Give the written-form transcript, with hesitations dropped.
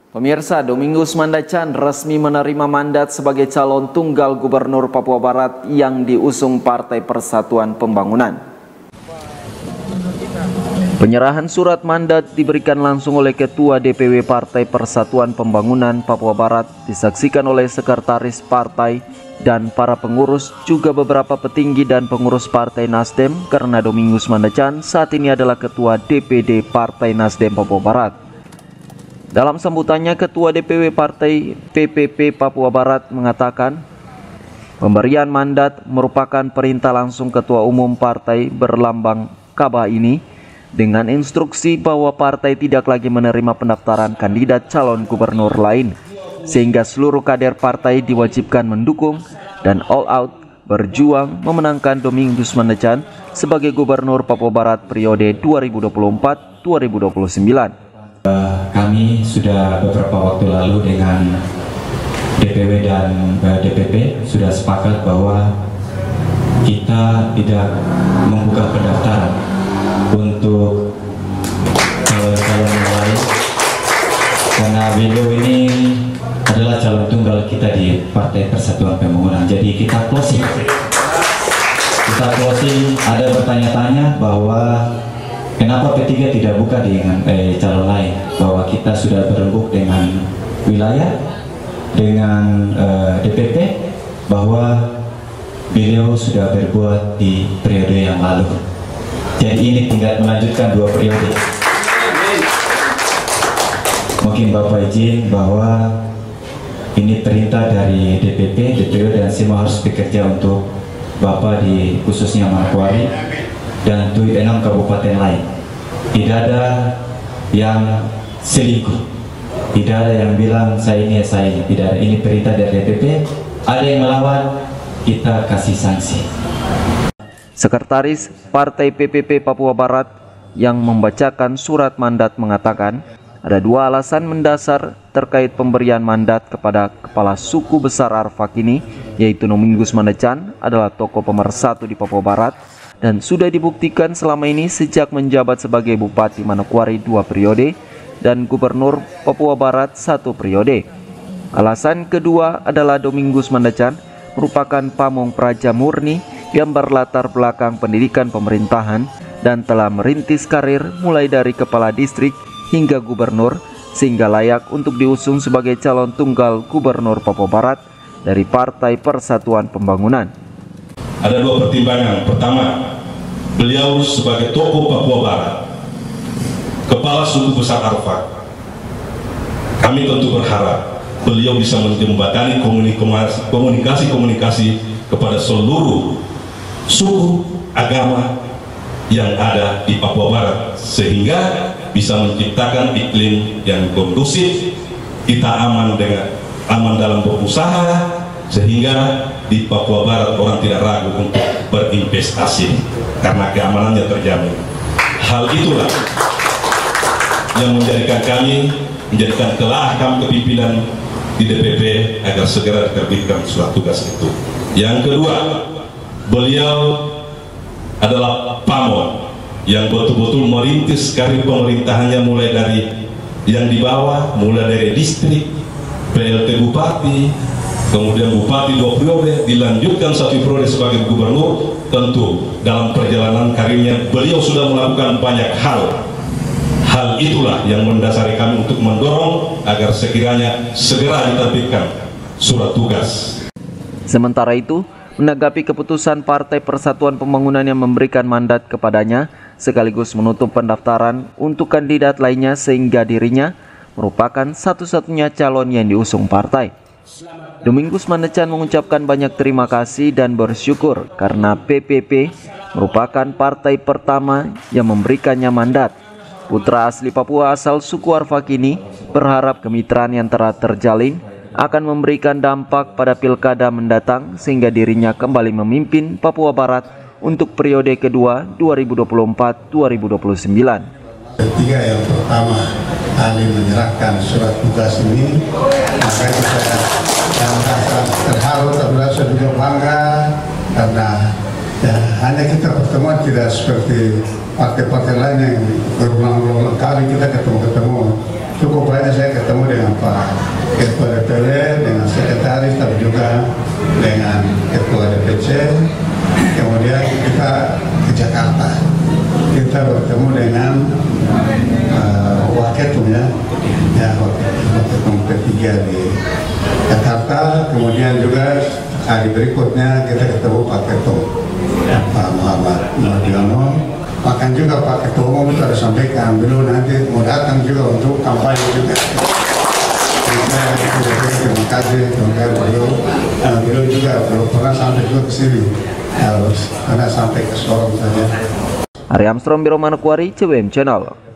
Pemirsa, Domingus Mandacan resmi menerima mandat sebagai calon tunggal gubernur Papua Barat yang diusung Partai Persatuan Pembangunan. Penyerahan surat mandat diberikan langsung oleh Ketua DPW Partai Persatuan Pembangunan Papua Barat, disaksikan oleh Sekretaris Partai dan para pengurus, juga beberapa petinggi dan pengurus Partai Nasdem, karena Domingus Mandacan saat ini adalah Ketua DPD Partai Nasdem Papua Barat. Dalam sambutannya, Ketua DPW Partai PPP Papua Barat mengatakan, pemberian mandat merupakan perintah langsung Ketua Umum Partai berlambang Kabah ini dengan instruksi bahwa partai tidak lagi menerima pendaftaran kandidat calon gubernur lain, sehingga seluruh kader partai diwajibkan mendukung dan all out berjuang memenangkan Domingus Mandacan sebagai gubernur Papua Barat periode 2024-2029. Kami sudah beberapa waktu lalu dengan DPW dan DPP sudah sepakat bahwa kita tidak membuka pendaftaran untuk calon-calon yang lain, karena beliau ini adalah calon tunggal kita di Partai Persatuan Pembangunan. Jadi kita closing. Ada bertanya-tanya bahwa kenapa P3 tidak buka dengan calon lain, bahwa kita sudah berembuk dengan wilayah, dengan DPP, bahwa beliau sudah berbuat di periode yang lalu. Jadi ini tinggal melanjutkan 2 periode. Mungkin Bapak izin bahwa ini perintah dari DPP, DPW, dan semua harus bekerja untuk Bapak di khususnya Manokwari dan 6 kabupaten lain. Tidak ada yang selingkuh, tidak ada yang bilang saya ini, tidak ada. Ini perintah dari DPP. Ada yang melawan, kita kasih sanksi. Sekretaris Partai PPP Papua Barat yang membacakan surat mandat mengatakan ada 2 alasan mendasar terkait pemberian mandat kepada Kepala Suku Besar Arfak ini, yaitu Domingus Mandacan adalah tokoh pemersatu di Papua Barat dan sudah dibuktikan selama ini sejak menjabat sebagai Bupati Manokwari 2 periode dan Gubernur Papua Barat 1 periode. Alasan kedua adalah Domingus Mandacan merupakan pamong praja murni yang berlatar belakang pendidikan pemerintahan dan telah merintis karir mulai dari kepala distrik hingga gubernur, sehingga layak untuk diusung sebagai calon tunggal gubernur Papua Barat dari Partai Persatuan Pembangunan. Ada 2 pertimbangan. Pertama, beliau sebagai tokoh Papua Barat, kepala suku besar Arfak, kami tentu berharap beliau bisa menjembatani komunikasi kepada seluruh suku agama yang ada di Papua Barat, sehingga bisa menciptakan iklim yang kondusif, kita aman dalam berusaha, sehingga di Papua Barat orang tidak ragu untuk berinvestasi karena keamanannya terjamin. Hal itulah yang menjadikan telah kami kepimpinan di DPP agar segera diterbitkan surat tugas itu. Yang kedua, beliau adalah pamong yang betul-betul merintis karir pemerintahannya mulai dari yang di bawah, mulai dari distrik, PLT Bupati, kemudian Bupati 2 periode, dilanjutkan 1 periode sebagai gubernur. Tentu dalam perjalanan karirnya beliau sudah melakukan banyak hal. Hal itulah yang mendasari kami untuk mendorong agar sekiranya segera diterbitkan surat tugas. Sementara itu, menanggapi keputusan Partai Persatuan Pembangunan yang memberikan mandat kepadanya, sekaligus menutup pendaftaran untuk kandidat lainnya sehingga dirinya merupakan satu-satunya calon yang diusung partai. Domingus Mandacan mengucapkan banyak terima kasih dan bersyukur karena PPP merupakan partai pertama yang memberikannya mandat. Putra asli Papua asal suku Arfak ini berharap kemitraan yang telah terjalin akan memberikan dampak pada pilkada mendatang sehingga dirinya kembali memimpin Papua Barat untuk periode kedua 2024-2029. Ketiga yang pertama kali menyerahkan surat tugas ini, makanya saya terharu, tapi saya juga bangga karena ya, hanya kita pertemuan tidak seperti partai-partai lain yang berulang-ulang kali kita ketemu. Cukup banyak saya ketemu dengan Ketua DPW dengan sekretaris, tapi juga dengan Ketua DPC. Kemudian kita ke Jakarta. Kita bertemu dengan Waketum Waketum P3 di Jakarta. Kemudian juga hari berikutnya kita ketemu Pak Ketum, Pak Muhammad Mardiono. Bahkan juga Pak Ketua Umum itu ada sampaikan beliau nanti mau datang juga untuk kampanye juga. Terima kasih beliau juga belum pernah sampai juga ke sini, harus karena sampai ke Sorong saja. Ari Armstrong, Biro Manokwari, CWM Channel.